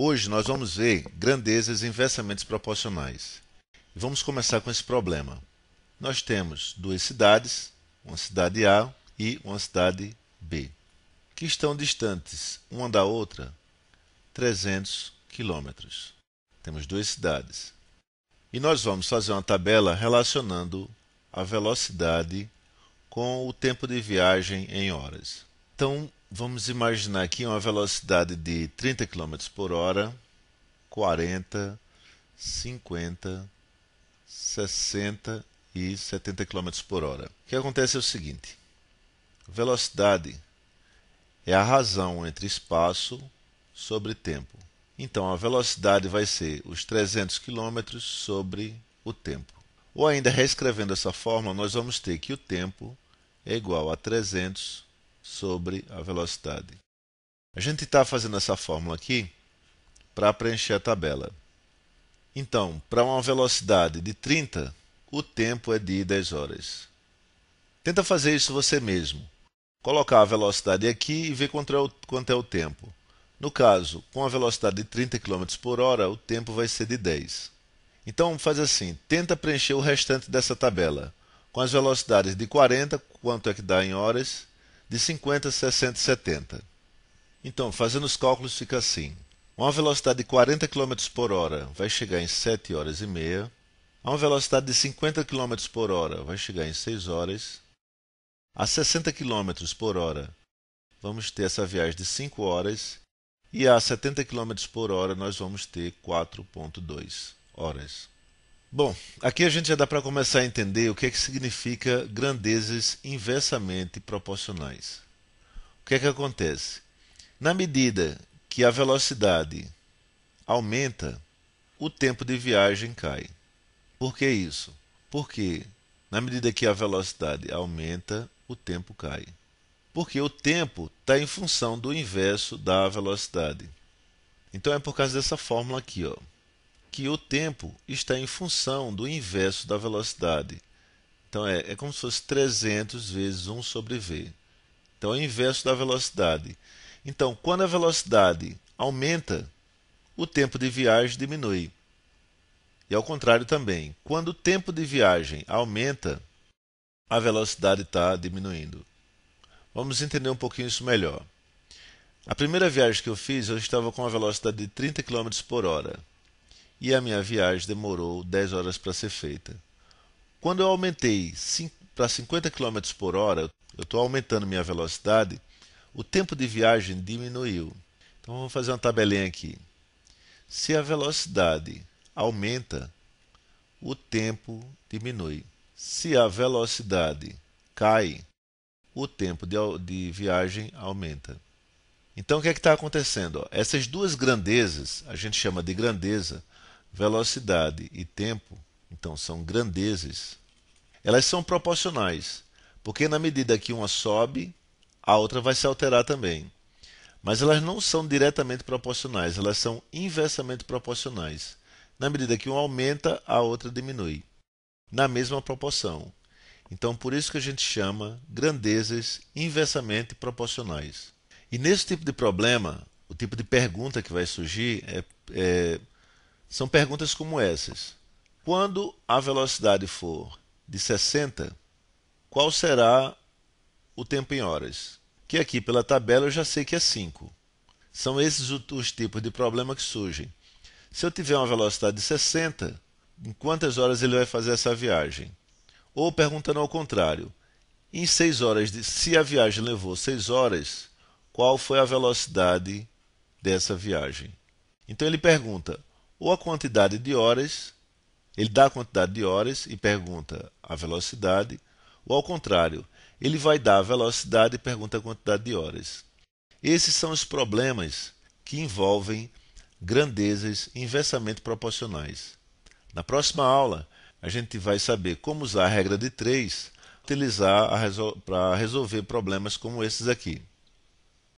Hoje nós vamos ver grandezas inversamente proporcionais. E vamos começar com esse problema. Nós temos duas cidades, uma cidade A e uma cidade B, que estão distantes uma da outra 300 quilômetros. Temos duas cidades. E nós vamos fazer uma tabela relacionando a velocidade com o tempo de viagem em horas. Então, vamos imaginar aqui uma velocidade de 30 km por hora, 40, 50, 60 e 70 km por hora. O que acontece é o seguinte: velocidade é a razão entre espaço sobre tempo. Então, a velocidade vai ser os 300 km sobre o tempo. Ou ainda, reescrevendo essa fórmula, nós vamos ter que o tempo é igual a 300 sobre a velocidade. A gente está fazendo essa fórmula aqui para preencher a tabela. Então, para uma velocidade de 30, o tempo é de 10 horas. Tenta fazer isso você mesmo. Colocar a velocidade aqui e ver quanto é o tempo. No caso, com a velocidade de 30 km por hora, o tempo vai ser de 10. Então, faz assim, tenta preencher o restante dessa tabela. Com as velocidades de 40, quanto é que dá em horas? De 50, 60 e 70. Então, fazendo os cálculos, fica assim. Uma velocidade de 40 km por hora vai chegar em 7 horas e meia. A uma velocidade de 50 km por hora vai chegar em 6 horas. A 60 km por hora, vamos ter essa viagem de 5 horas. E a 70 km por hora, nós vamos ter 4,2 horas. Bom, aqui a gente já dá para começar a entender o que é que significa grandezas inversamente proporcionais. O que é que acontece? Na medida que a velocidade aumenta, o tempo de viagem cai. Por que isso? Porque na medida que a velocidade aumenta, o tempo cai. Porque o tempo está em função do inverso da velocidade. Então é por causa dessa fórmula aqui, ó, que o tempo está em função do inverso da velocidade. Então é como se fosse 300 vezes 1 sobre v. Então é o inverso da velocidade. Então, quando a velocidade aumenta, o tempo de viagem diminui. E ao contrário também, quando o tempo de viagem aumenta, a velocidade está diminuindo. Vamos entender um pouquinho isso melhor. A primeira viagem que eu fiz, eu estava com uma velocidade de 30 km por hora. E a minha viagem demorou 10 horas para ser feita. Quando eu aumentei para 50 km por hora, eu estou aumentando minha velocidade, o tempo de viagem diminuiu. Então vamos fazer uma tabelinha aqui. Se a velocidade aumenta, o tempo diminui. Se a velocidade cai, o tempo de viagem aumenta. Então o que é que está acontecendo? Essas duas grandezas, a gente chama de grandeza, velocidade e tempo, então são grandezas, elas são proporcionais, porque na medida que uma sobe, a outra vai se alterar também. Mas elas não são diretamente proporcionais, elas são inversamente proporcionais. Na medida que uma aumenta, a outra diminui, na mesma proporção. Então, por isso que a gente chama grandezas inversamente proporcionais. E nesse tipo de problema, o tipo de pergunta que vai surgir são perguntas como essas. Quando a velocidade for de 60, qual será o tempo em horas? Que aqui pela tabela eu já sei que é 5. São esses os tipos de problema que surgem. Se eu tiver uma velocidade de 60, em quantas horas ele vai fazer essa viagem? Ou perguntando ao contrário, em 6 horas, se a viagem levou 6 horas, qual foi a velocidade dessa viagem? Então ele pergunta ou a quantidade de horas, ele dá a quantidade de horas e pergunta a velocidade, ou ao contrário, ele vai dar a velocidade e pergunta a quantidade de horas. Esses são os problemas que envolvem grandezas inversamente proporcionais. Na próxima aula, a gente vai saber como usar a regra de 3 utilizar para resolver problemas como esses aqui.